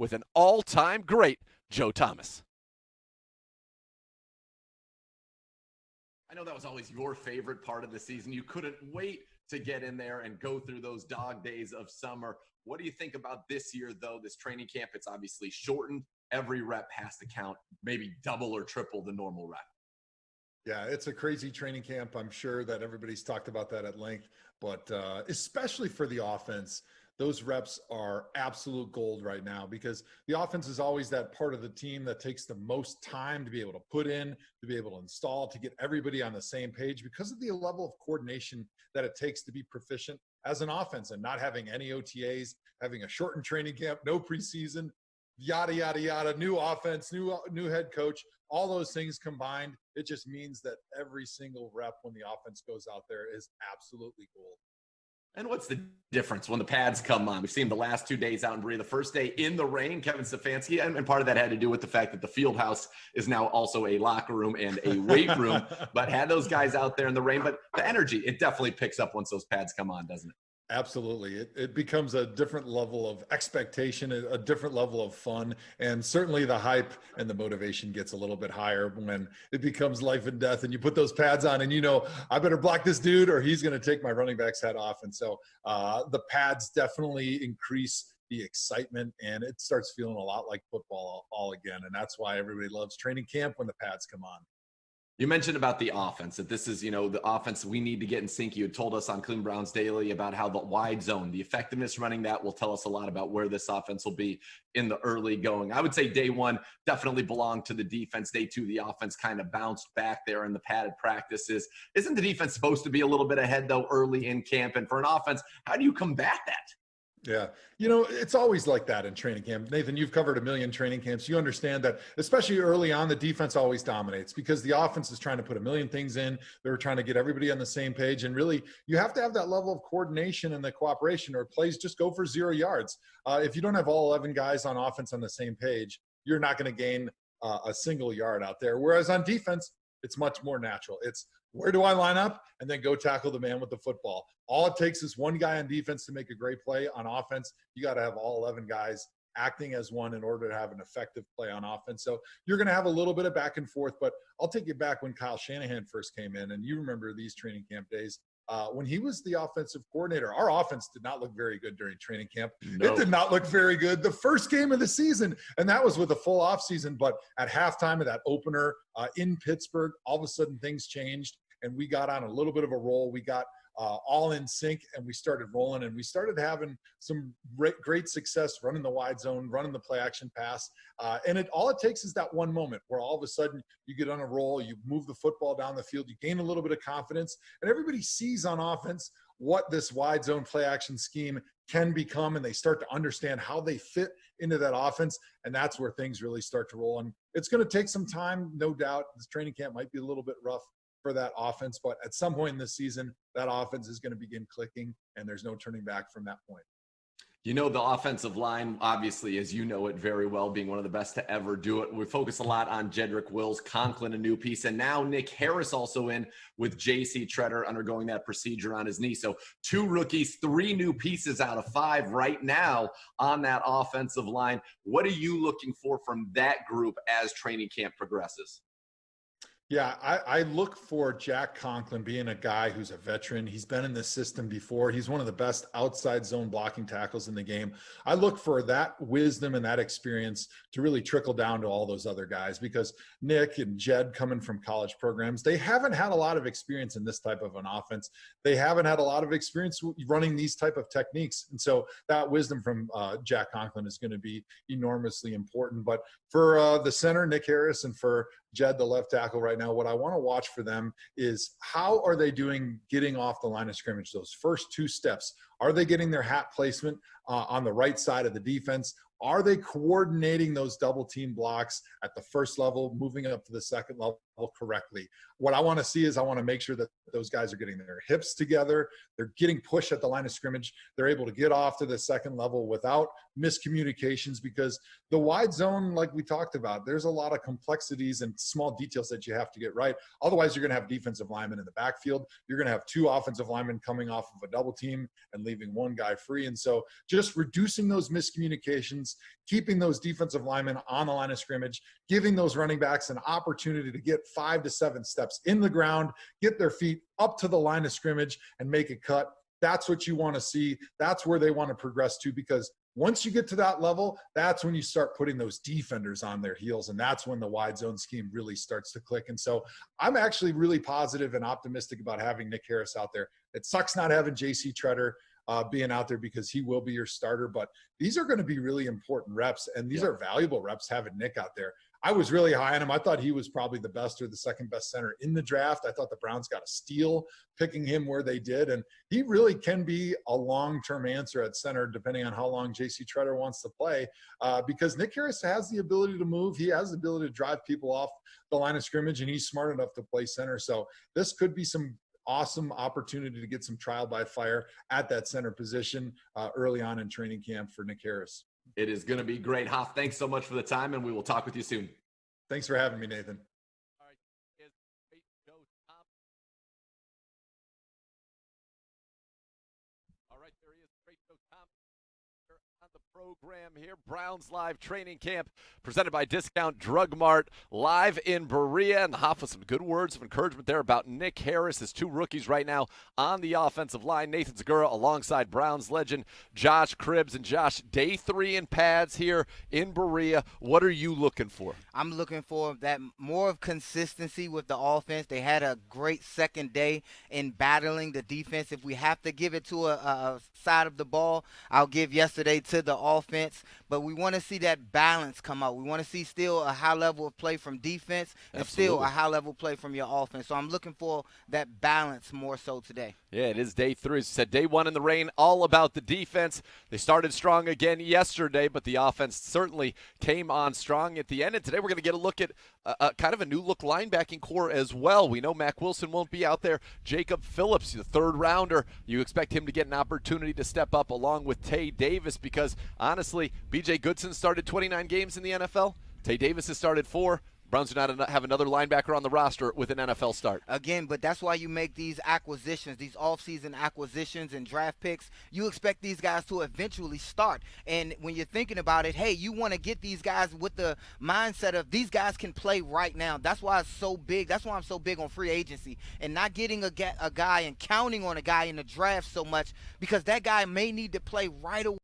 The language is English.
with an all-time great, Joe Thomas. I know that was always your favorite part of the season. You couldn't wait to get in there and go through those dog days of summer. What do you think about this year, though, this training camp? It's obviously shortened. Every rep has to count, maybe double or triple the normal rep. Yeah, it's a crazy training camp. I'm sure that everybody's talked about that at length, but especially for the offense, those reps are absolute gold right now because the offense is always that part of the team that takes the most time to be able to put in, to be able to install, to get everybody on the same page because of the level of coordination that it takes to be proficient as an offense and not having any OTAs, having a shortened training camp, no preseason, yada, yada, yada, new offense, new head coach, all those things combined. It just means that every single rep when the offense goes out there is absolutely gold. And what's the difference when the pads come on? We've seen the last 2 days out in Berea. The first day in the rain, Kevin Stefanski, and part of that had to do with the fact that the field house is now also a locker room and a weight room, but had those guys out there in the rain. But the energy, it definitely picks up once those pads come on, doesn't it? Absolutely. It becomes a different level of expectation, a different level of fun. And certainly the hype and the motivation gets a little bit higher when it becomes life and death and you put those pads on and, I better block this dude or he's going to take my running back's head off. And so the pads definitely increase the excitement and it starts feeling a lot like football all again. And that's why everybody loves training camp when the pads come on. You mentioned about the offense, that this is, the offense we need to get in sync. You had told us on Cleveland Browns Daily about how the wide zone, the effectiveness running that will tell us a lot about where this offense will be in the early going. I would say day one definitely belonged to the defense. Day two, the offense kind of bounced back there in the padded practices. Isn't the defense supposed to be a little bit ahead, though, early in camp? And for an offense, how do you combat that? Yeah. It's always like that in training camp. Nathan, you've covered a million training camps. You understand that, especially early on, the defense always dominates because the offense is trying to put a million things in. They're trying to get everybody on the same page. And really, you have to have that level of coordination and the cooperation or plays just go for 0 yards. If you don't have all 11 guys on offense on the same page, you're not going to gain a single yard out there. Whereas on defense, it's much more natural. It's where do I line up and then go tackle the man with the football. All it takes is one guy on defense to make a great play. On offense, you got to have all 11 guys acting as one in order to have an effective play on offense. So you're going to have a little bit of back and forth, but I'll take you back when Kyle Shanahan first came in, and you remember these training camp days. When he was the offensive coordinator, our offense did not look very good during training camp. No. It did not look very good the first game of the season, and that was with a full offseason. But at halftime of that opener in Pittsburgh, all of a sudden things changed, and we got on a little bit of a roll. We got all in sync, and we started rolling, and we started having some great success running the wide zone, running the play action pass. And all it takes is that one moment where all of a sudden you get on a roll, you move the football down the field, you gain a little bit of confidence, and everybody sees on offense what this wide zone play action scheme can become, and they start to understand how they fit into that offense, and that's where things really start to roll. And it's going to take some time, no doubt. This training camp might be a little bit rough for that offense, but at some point in this season, that offense is going to begin clicking, and there's no turning back from that point. The offensive line, obviously, as you know it very well, being one of the best to ever do it. We focus a lot on Jedrick Wills, Conklin, a new piece, and now Nick Harris also in with J.C. Tretter undergoing that procedure on his knee. So 2 rookies, 3 new pieces out of 5 right now on that offensive line. What are you looking for from that group as training camp progresses? Yeah, I look for Jack Conklin being a guy who's a veteran. He's been in this system before. He's one of the best outside zone blocking tackles in the game. I look for that wisdom and that experience to really trickle down to all those other guys, because Nick and Jed, coming from college programs, they haven't had a lot of experience in this type of an offense. They haven't had a lot of experience running these type of techniques. And so that wisdom from Jack Conklin is going to be enormously important. But for the center, Nick Harris, and for Jed, the left tackle right now, what I want to watch for them is how are they doing getting off the line of scrimmage, those first 2 steps. Are they getting their hat placement on the right side of the defense? Are they coordinating those double team blocks at the first level, moving up to the second level? correctly. What I want to see is I want to make sure that those guys are getting their hips together. They're getting pushed at the line of scrimmage. They're able to get off to the second level without miscommunications, because the wide zone, like we talked about, there's a lot of complexities and small details that you have to get right. Otherwise, you're going to have defensive linemen in the backfield. You're going to have 2 offensive linemen coming off of a double team and leaving 1 guy free. And so just reducing those miscommunications, keeping those defensive linemen on the line of scrimmage, giving those running backs an opportunity to get 5 to 7 steps in the ground, get their feet up to the line of scrimmage and make a cut. That's what you want to see. That's where they want to progress to, because once you get to that level, that's when you start putting those defenders on their heels, and that's when the wide zone scheme really starts to click. And so I'm actually really positive and optimistic about having Nick Harris out there. It sucks not having J.C. Tretter being out there, because he will be your starter, but these are going to be really important reps, and these are valuable reps having Nick out there. I was really high on him. I thought he was probably the best or the second best center in the draft. I thought the Browns got a steal picking him where they did, and he really can be a long-term answer at center depending on how long J.C. Tretter wants to play, because Nick Harris has the ability to move. He has the ability to drive people off the line of scrimmage, and he's smart enough to play center. So this could be some awesome opportunity to get some trial by fire at that center position early on in training camp for Nick Harris. It is going to be great. Hoff, thanks so much for the time, and we will talk with you soon. Thanks for having me, Nathan. All right. All right, there he is. Great Joe Thomas on the program here. Browns Live Training Camp presented by Discount Drug Mart, live in Berea. And the Hoff with some good words of encouragement there about Nick Harris, his 2 rookies right now on the offensive line. Nathan Zegura alongside Browns legend Josh Cribbs. And Josh, day 3 in pads here in Berea. What are you looking for? I'm looking for that more of consistency with the offense. They had a great second day in battling the defense. If we have to give it to a side of the ball, I'll give yesterday to the offense. But we want to see that balance come out. We want to see still a high level of play from defense and still a high level play from your offense. So I'm looking for that balance more so today. Yeah, it is day 3. As you said, day 1 in the rain, all about the defense. They started strong again yesterday, but the offense certainly came on strong at the end. And today we're going to get a look at kind of a new look linebacking core as well. We know Mack Wilson won't be out there. Jacob Phillips, the 3rd rounder, you expect him to get an opportunity to step up along with Tay Davis, because honestly, B.J. Goodson started 29 games in the NFL. Tay Davis has started 4. Browns do not have another linebacker on the roster with an NFL start. Again, but that's why you make these acquisitions, these offseason acquisitions and draft picks. You expect these guys to eventually start. And when you're thinking about it, hey, you want to get these guys with the mindset of these guys can play right now. That's why it's so big. That's why I'm so big on free agency and not getting a guy and counting on a guy in the draft so much, because that guy may need to play right away.